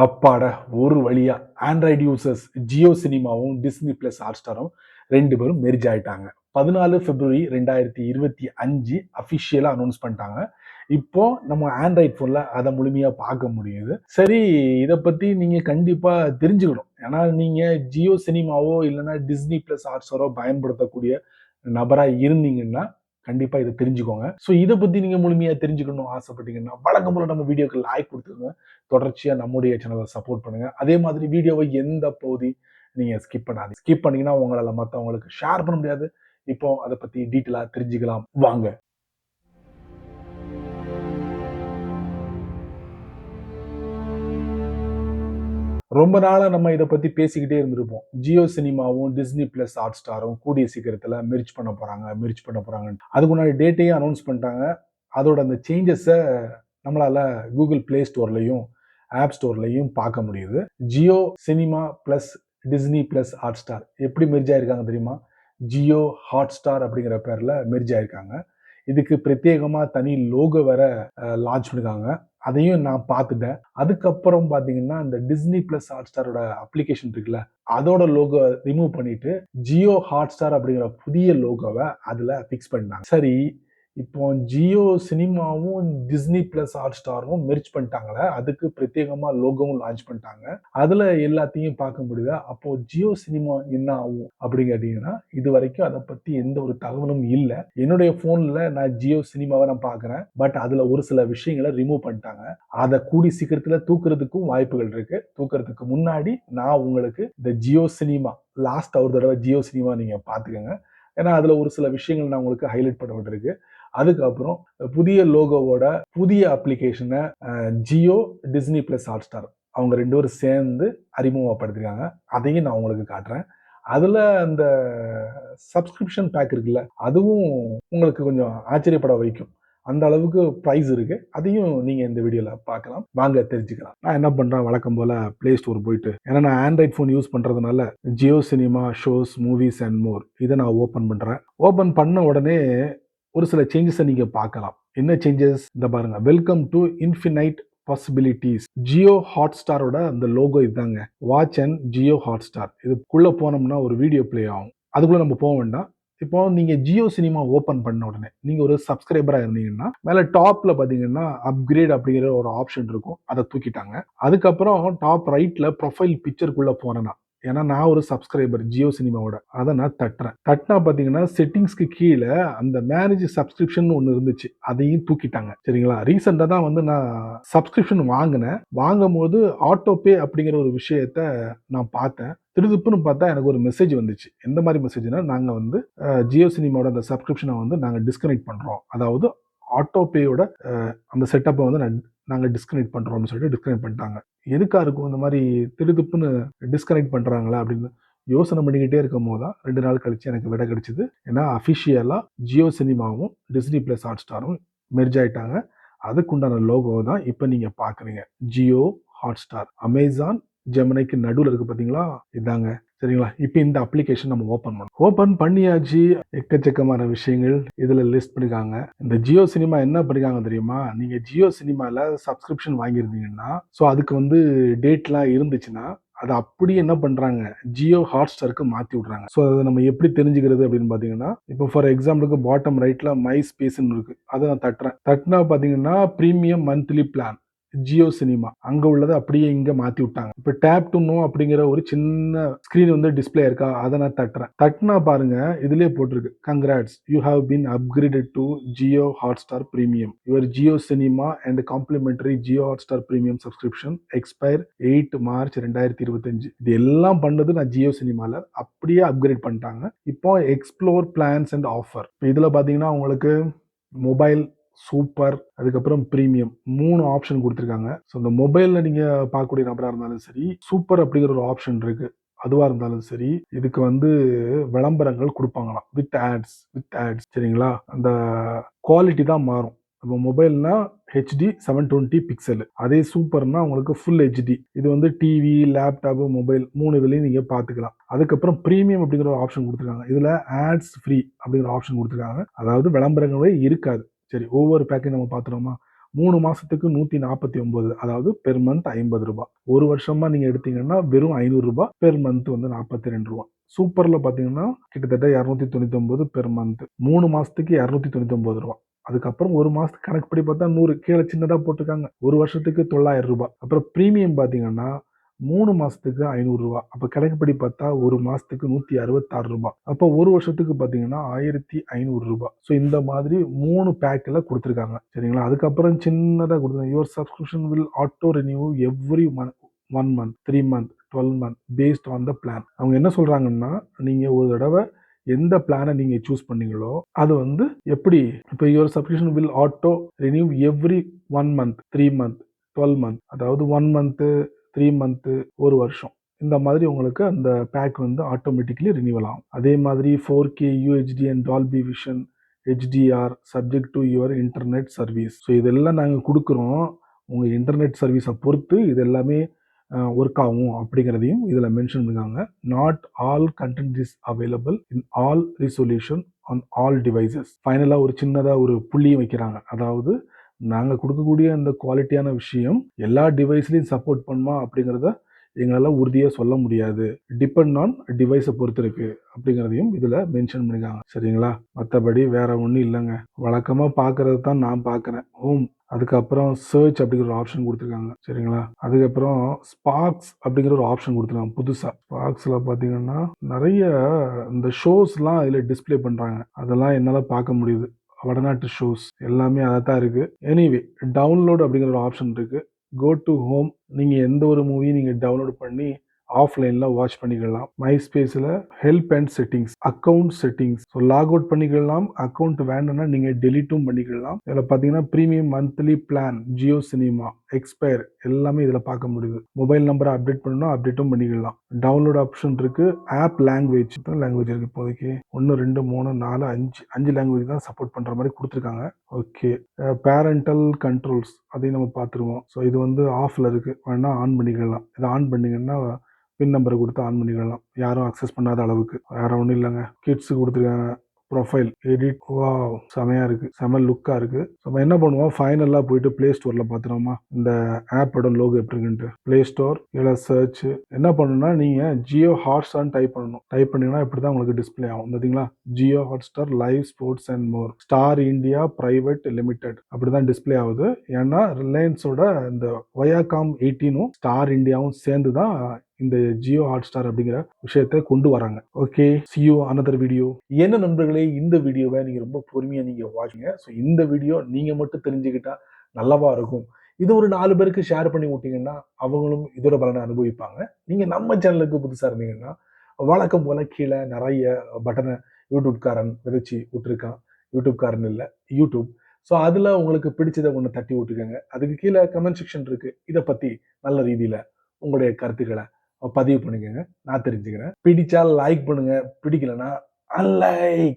அப்பாடா! ஒரு வழியா ஆண்ட்ராய்டு யூசர்ஸ் ஜியோ சினிமாவும், டிஸ்னி பிளஸ் ஹாட்ஸ்டாரும் 2 பேரும் மெர்ஜ் ஆயிட்டாங்க. 14 பிப்ரவரி 2025 அஃபிஷியலா அனௌன்ஸ் பண்ணிட்டாங்க. இப்போ நம்ம ஆண்ட்ராய்டு ஃபோன்ல அத முழுமையா பார்க்க முடியுது. சரி, இத பத்தி நீங்க கண்டிப்பா தெரிஞ்சுக்கணும். ஏன்னா, நீங்க ஜியோ சினிமாவோ இல்லன்னா டிஸ்னி பிளஸ் ஹாட்ஸ்டாரோ பயன்படுத்தக்கூடிய நபரா இருந்தீங்கன்னா, கண்டிப்பா இத தெரிஞ்சுக்கோங்க. இத பத்தி நீங்க முழுமையா தெரிஞ்சுக்கணும்னு ஆசைப்பட்டீங்கன்னா, வழக்கம் போல நம்ம வீடியோக்கு லைக் குடுத்துருங்க. தொடர்ச்சியா நம்முடைய சேனலை சப்போர்ட் பண்ணுங்க. அதே மாதிரி வீடியோவை எந்த பகுதி நீங்க ஸ்கிப் பண்ணாதீங்க. ஸ்கிப் பண்ணீங்கன்னா உங்களால மத்தவங்களுக்கு ஷேர் பண்ண முடியாது. இப்போ அத பத்தி டீட்டெயிலா தெரிஞ்சுக்கலாம் வாங்க. ரொம்ப நாளா நம்ம இத பத்தி பேசிக்கிட்டே இருந்திருப்போம். ஜியோ சினிமாவும், டிஸ்னி பிளஸ் ஹாட்ஸ்டாரும் கூடிய சீக்கிரத்துல மெர்ஜ் பண்ண போறாங்க, மெர்ஜ் பண்ண போறாங்கன்னு. அதுக்கு முன்னாடி டேட்டையும் அனௌன்ஸ் பண்ணிட்டாங்க. அதோட அந்த சேஞ்சஸ நம்மளால Google Play Storeலயும், ஆப் ஸ்டோர்லயும் பார்க்க முடியுது. Jio cinema plus Disney plus Hotstar எப்படி மெர்ஜ் ஆயிருக்காங்க தெரியுமா? ஜியோ ஹாட்ஸ்டார் அப்படிங்கிற பேர்ல மெர்ஜ் ஆயிருக்காங்க. இதுக்கு பிரத்யேகமா தனி லோகோ வேற லான்ச் பண்ணிருக்காங்க. அதையும் நான் பார்த்துட்டேன். அதுக்கப்புறம் பார்த்தீங்கன்னா, இந்த டிஸ்னி பிளஸ் ஹாட்ஸ்டாரோட அப்ளிகேஷன் இருக்குல்ல, அதோட லோகோ ரிமூவ் பண்ணிட்டு, ஜியோ ஹாட்ஸ்டார் அப்படிங்கிற புதிய லோகோவ அதுல ஃபிக்ஸ் பண்ணிட்டாங்க. சரி, இப்போ ஜியோ சினிமாவும், டிஸ்னி பிளஸ் ஹாட்ஸ்டாரும் மெர்ஜ் பண்ணிட்டாங்கல்ல, அதுக்கு பிரத்யேகமா லோகோவும் லான்ச் பண்ணிட்டாங்க. அதுல எல்லாத்தையும் பார்க்க முடியுதா? அப்போ ஜியோ சினிமா என்ன ஆகும் அப்படின்னு கேட்டீங்கன்னா, இதுவரைக்கும் அத பத்தி எந்த ஒரு தகவலும் இல்ல. என்னுடைய போன்ல நான் ஜியோ சினிமாவ நான் பார்க்குறேன். பட் அதுல ஒரு சில விஷயங்கள ரிமூவ் பண்ணிட்டாங்க. அத கூடிய சீக்கிரத்துல தூக்குறதுக்கும் வாய்ப்புகள் இருக்கு. தூக்குறதுக்கு முன்னாடி நான் உங்களுக்கு இந்த ஜியோ சினிமா லாஸ்ட் ஒரு தடவ ஜியோ சினிமா நீங்க பார்த்துக்கங்க. ஏன்னா அதுல ஒரு சில விஷயங்கள் நான் உங்களுக்கு ஹைலைட் பண்ண வேண்டியிருக்கு. அதுக்கப்புறம் புதிய லோகோவோட புதிய அப்ளிகேஷனை ஜியோ டிஸ்னி பிளஸ் ஹாட்ஸ்டார் அவங்க 2 பேரும் சேர்ந்து அறிமுகப்படுத்திருக்காங்க. அதையும் நான் உங்களுக்கு காட்டுறேன். அதுல அந்த சப்ஸ்கிரிப்ஷன் பேக் இருக்குல்ல, அதுவும் உங்களுக்கு கொஞ்சம் ஆச்சரியப்பட வைக்கும். அந்த அளவுக்கு பிரைஸ் இருக்கு. அதையும் நீங்க இந்த வீடியோல பார்க்கலாம். வாங்க தெரிஞ்சுக்கலாம். நான் என்ன பண்றேன், வழக்கம் போல பிளே ஸ்டோர் போயிட்டு, ஏன்னா நான் ஆண்ட்ராய்ட் போன் யூஸ் பண்றதுனால Jio cinema shows movies and more இதை நான் ஓபன் பண்றேன். ஓபன் பண்ண உடனே ஒரு சில சேஞ்சஸை நீங்க பார்க்கலாம். என்ன சேஞ்சஸ்? இந்த பாருங்க, welcome to infinite possibilities. Jio ஹாட்ஸ்டாரோட அந்த லோகோ இதாங்க. Watch and Jio Hotstar. இதுக்குள்ள போனோம்னா ஒரு வீடியோ பிளே ஆகும். அதுக்குள்ள நம்ம போக வேண்டாம். இப்போ நீங்க ஜியோ சினிமா ஓபன் பண்ண உடனே நீங்க ஒரு சப்ஸ்கிரைபரா இருந்தீங்கன்னா, மேல டாப்ல பாத்தீங்கன்னா அப்கிரேட் அப்படிங்கிற ஒரு ஆப்ஷன் இருக்கும். அதை தூக்கிட்டாங்க. அதுக்கப்புறம் டாப் ரைட்ல ப்ரொஃபைல் பிக்சருக்குள்ள போனேன்னா, ஏன்னா நான் ஒரு சப்ஸ்கிரைபர் ஜியோ சினிமாவோட, அதை நான் தட்டுறேன். தட்டினா பாத்தீங்கன்னா செட்டிங்ஸ்க்கு கீழே அந்த மேனேஜ் சப்ஸ்கிரிப்ஷன் ஒன்று இருந்துச்சு, அதையும் தூக்கிட்டாங்க. சரிங்களா? ரீசெண்டா தான் வந்து நான் சப்ஸ்கிரிப்ஷன் வாங்கினேன். வாங்கும் போது ஆட்டோ பே அப்படிங்கிற ஒரு விஷயத்த நான் பார்த்தேன். திருதுப்புன்னு பார்த்தா எனக்கு ஒரு மெசேஜ் வந்துச்சு. எந்த மாதிரி மெசேஜ்னா, நாங்க வந்து ஜியோ சினிமாவோட அந்த சப்ஸ்கிரிப்ஷனை வந்து நாங்க டிஸ்கனெக்ட் பண்றோம். அதாவது ஆட்டோ பேயோட அந்த செட்டப்பை வந்து நாங்க டிஸ்கனெக்ட் பண்றோம்னு சொல்லிட்டு டிஸ்கனெக்ட் பண்ணிட்டாங்க. எதுக்கா இருக்கும் இந்த மாதிரி திருதுப்புன்னு டிஸ்கனெக்ட் பண்றாங்களா அப்படின்னு யோசனை பண்ணிக்கிட்டே இருக்கும் போது தான் 2 நாள் கழிச்சு எனக்கு விடை கிடைச்சது. ஏன்னா அஃபிஷியலா ஜியோ சினிமாவும் டிஸ்னி பிளஸ் ஹாட்ஸ்டாரும் மெர்ஜ் ஆயிட்டாங்க. அதுக்குண்டான லோகோ தான் இப்போ நீங்க பாக்குறீங்க. ஜியோ ஹாட்ஸ்டார் அமேசான் ஜெமினிக்கு நடுவில் இருக்கு பாத்தீங்களா, இதாங்க. சரிங்களா? இப்போ இந்த அப்ளிகேஷன் நம்ம ஓபன் பண்ணோம். ஓபன் பண்ணியாச்சு. எக்கச்சக்கமான விஷயங்கள் இதுல லிஸ்ட் பண்ணிருக்காங்க. இந்த ஜியோ சினிமா என்ன பண்ணிருக்காங்க தெரியுமா? நீங்க ஜியோ சினிமால சப்ஸ்கிரிப்ஷன் வாங்கியிருந்தீங்கன்னா, அதுக்கு வந்து டேட்லாம் இருந்துச்சுன்னா, அதை அப்படியே என்ன பண்றாங்க, ஜியோ ஹாட்ஸ்டாருக்கு மாத்தி விடுறாங்க. அதை நம்ம எப்படி தெரிஞ்சுக்கிறது அப்படின்னு பாத்தீங்கன்னா, இப்போ ஃபார் எக்ஸாம்பிளுக்கு பாட்டம் ரைட்ல மை ஸ்பேஸ்ன்னு இருக்கு. அதை நான் தட்டுறேன். தட்டினா பாத்தீங்கன்னா premium monthly plan Jio cinema அங்க உள்ளதை அப்படியே இங்க மாத்தி விட்டாங்க. இப்ப டேப் டு நோ அப்படிங்கிற ஒரு சின்ன ஸ்கிரீன் வந்து டிஸ்பிளே இருக்கா, அதை நான் தட்டுறேன். தட்டினா பாருங்க, இதுலயே போட்டிருக்கு, congrats, you have been upgraded to Jio Hotstar premium. Your Jio cinema and complementary Jio Hotstar premium subscription expire 8 March 2025. இது எல்லாம் பண்ணது நான் ஜியோ சினிமால அப்படியே அப்கிரேட் பண்ணிட்டாங்க. இப்போ எக்ஸ்ப்ளோர் பிளான்ஸ் அண்ட் ஆஃபர். இதுல பாத்தீங்கன்னா உங்களுக்கு மொபைல், சூப்பர், அதுக்கப்புறம் பிரீமியம் 3 ஆப்ஷன் கொடுத்துருக்காங்க. இந்த மொபைல்ல நீங்க பார்க்கக்கூடிய நபரா இருந்தாலும் சரி, சூப்பர் அப்படிங்கிற ஒரு ஆப்ஷன் இருக்கு. அதுவா இருந்தாலும் சரி, இதுக்கு வந்து விளம்பரங்கள் கொடுப்பாங்களாம். With ads. சரிங்களா? அந்த குவாலிட்டி தான் மாறும். இப்போ மொபைல்னா ஹெச்டி 720 பிக்சல், அதே சூப்பர்னா உங்களுக்கு ஃபுல் ஹெச்டி. இது வந்து டிவி, லேப்டாப், மொபைல் 3 இதுலயும் நீங்க பாத்துக்கலாம். அதுக்கப்புறம் பிரீமியம் அப்படிங்கிற ஒரு ஆப்ஷன் கொடுத்துருக்காங்க. இதுல ஆட்ஸ் ஃப்ரீ அப்படிங்கிற ஆப்ஷன் கொடுத்துருக்காங்க. அதாவது விளம்பரங்களே இருக்காது. சரி, ஒவ்வொரு பேக்கேஜ் நம்ம பார்த்துட்டோமா? 3 மாசத்துக்கு 149, அதாவது பெர் மந்த் 50 ரூபாய். ஒரு வருஷமா நீங்க எடுத்தீங்கன்னா வெறும் 500 ரூபாய், பெர் மந்த் வந்து 42 ரூபாய். சூப்பர்ல பாத்தீங்கன்னா கிட்டத்தட்ட 299 பெர் மந்த். 3 மாசத்துக்கு 299 ரூபாய். அதுக்கப்புறம் ஒரு மாசத்துக்கு கணக்குப்படி பார்த்தா 100 கீழே சின்னதா போட்டிருக்காங்க. ஒரு வருஷத்துக்கு 900 ரூபாய். அப்புறம் பிரீமியம் பாத்தீங்கன்னா 3 மாசத்துக்கு 500 ரூபாய். அப்ப கணக்குப்படி பார்த்தா ஒரு மாசத்துக்கு 166 ரூபாய். அப்போ ஒரு வருஷத்துக்கு பாத்தீங்கன்னா 1500 ரூபாய். ஸோ இந்த மாதிரி 3 பேக்ல கொடுத்துருக்காங்க. சரிங்களா? அதுக்கப்புறம் சின்னதா கொடுத்துருக்காங்க. Your subscription will auto renew every month, 1 month, 3 month, 12 month based on the plan. அவங்க என்ன சொல்றாங்கன்னா, நீங்க ஒரு தடவை எந்த பிளானை நீங்க சூஸ் பண்ணீங்களோ அது வந்து எப்படி இப்போ your subscription will auto renew every 1 month, 3 month, 12 month, அதாவது 1 மந்த், 3 மந்த், ஒரு வருஷம். இந்த மாதிரி உங்களுக்கு அந்த பேக் வந்து ஆட்டோமேட்டிக்கலி ரினியூவல் ஆகும். அதே மாதிரி 4K UHD and Dolby vision HDR subject to your internet service. So இதெல்லாம் நாங்கள் கொடுக்குறோம். உங்கள் இன்டர்நெட் சர்வீஸை பொறுத்து இது எல்லாமே ஒர்க் ஆகும் அப்படிங்கிறதையும் இதில் மென்ஷன் பண்ணிருக்காங்க. Not all content is available in all resolution on all devices. ஃபைனலாக ஒரு சின்னதாக ஒரு புள்ளியும் வைக்கிறாங்க. அதாவது நாங்கள் கொடுக்கக்கூடிய அந்த குவாலிட்டியான விஷயம் எல்லா டிவைஸ்லையும் சப்போர்ட் பண்ணுமா அப்படிங்கிறத எங்களால் உறுதியாக சொல்ல முடியாது. டிபெண்ட் ஆன் டிவைஸை பொறுத்து இருக்கு அப்படிங்கிறதையும் இதில் மென்ஷன் பண்ணிருக்காங்க. சரிங்களா? மற்றபடி வேற ஒன்றும் இல்லைங்க. வழக்கமாக பார்க்கறது தான் நான் பார்க்குறேன். ஹோம், அதுக்கப்புறம் சர்ச் அப்படிங்கிற ஒரு ஆப்ஷன் கொடுத்துருக்காங்க. சரிங்களா? அதுக்கப்புறம் ஸ்பார்க்ஸ் அப்படிங்கிற ஒரு ஆப்ஷன் கொடுத்துருக்காங்க புதுசாக. ஸ்பார்க்ஸில் பார்த்தீங்கன்னா நிறைய இந்த ஷோஸ்லாம் இதில் டிஸ்பிளே பண்ணுறாங்க. அதெல்லாம் என்னால் பார்க்க முடியுது. வடநாட்டு ஷோஸ் எல்லாமே அதை தான் இருக்குது. எனிவே டவுன்லோட் அப்படிங்கிற ஒரு ஆப்ஷன் இருக்குது. கோ டு ஹோம், நீங்கள் எந்த ஒரு மூவியும் நீங்கள் டவுன்லோட் பண்ணி ஆஃப்லைனில் வாட்ச் பண்ணிக்கலாம். மை ஸ்பேஸில் help and settings, account settings, so log out பண்ணிக்கலாம். அக்கௌண்ட் வேணும்னா நீங்கள் டெலிட்டும் பண்ணிக்கலாம். இதில் பார்த்தீங்கன்னா premium monthly plan, Jio cinema, expire எல்லாமே இதில் பார்க்க முடியுது. மொபைல் நம்பரை அப்டேட் பண்ணணும், அப்டேட்டும் பண்ணிக்கலாம். டவுன்லோட் ஆப்ஷன் இருக்கு. ஆப் லாங்குவேஜ், லாங்குவேஜ் இருக்கு இப்போதைக்கு 1 2 3 4 5 லாங்குவேஜ் தான் சப்போர்ட் பண்ணுற மாதிரி கொடுத்துருக்காங்க. ஓகே. பேரண்டல் கண்ட்ரோல்ஸ் அதையும் நம்ம பார்த்துருவோம். ஸோ இது வந்து ஆஃபில் இருக்குது, வேணா ஆன் பண்ணிக்கலாம். இதை ஆன் பண்ணிங்கன்னா பின் நம்பரை கொடுத்து ஆன் பண்ணிக்கலாம், யாரும் அக்சஸ் பண்ணாத அளவுக்கு. வேற ஒன்றும் இல்லைங்க. கிட்ஸுக்கு கொடுத்துருக்காங்க. ப்ரொஃபைல் எடிட், வா செமையாக இருக்குது, செம லுக்காக இருக்குது. நம்ம என்ன பண்ணுவோம், ஃபைனலாக போயிட்டு ப்ளே ஸ்டோரில் பார்த்துட்டோமா இந்த ஆப்போட லோகோ எப்படி இருக்குன்ட்டு. ப்ளே ஸ்டோர் இல்லை சர்ச் என்ன பண்ணணும்னா நீங்கள் ஜியோ ஹாட்ஸ்டார்னு டைப் பண்ணணும். டைப் பண்ணிங்கன்னா இப்படி தான் உங்களுக்கு டிஸ்பிளே ஆகும். பார்த்தீங்களா? Jio Hotstar live sports and more star India private limited அப்படி தான் டிஸ்பிளே ஆகுது. ஏன்னா ரிலையன்ஸோட இந்த வயாகாம் 18ம் ஸ்டார் இந்தியாவும் சேர்ந்து தான் இந்த ஜியோ ஹாட்ஸ்டார் அப்படிங்கிற விஷயத்தை கொண்டு வராங்க. Okay, see you another video. என்ன நண்பர்களே, இந்த வீடியோவை நீங்க ரொம்ப பொறுமையா நீங்க வாட்சுங்க. ஸோ இந்த வீடியோ நீங்க மட்டும் தெரிஞ்சுக்கிட்டா நல்லவா இருக்கும். இது ஒரு 4 பேருக்கு ஷேர் பண்ணி விட்டீங்கன்னா அவங்களும் இதோட பலனை அனுபவிப்பாங்க. நீங்க நம்ம சேனலுக்கு புதுசா இருந்தீங்கன்னா வழக்கம் போல கீழே நிறைய பட்டனை யூடியூப்காரன் விதைச்சி விட்டுருக்கான். யூடியூப்காரன் இல்லை, யூடியூப். ஸோ அதில் உங்களுக்கு பிடிச்சதை ஒன்று தட்டி விட்டுக்கோங்க. அதுக்கு கீழே கமெண்ட் செக்ஷன் இருக்கு. இதை பற்றி நல்ல ரீதியில் உங்களுடைய கருத்துக்களை பதிவு பண்ணுங்க, நான் தெரிஞ்சுக்கிறேன். பிடிச்சா லைக் பண்ணுங்க, பிடிக்கலன்னா அன்லைக்.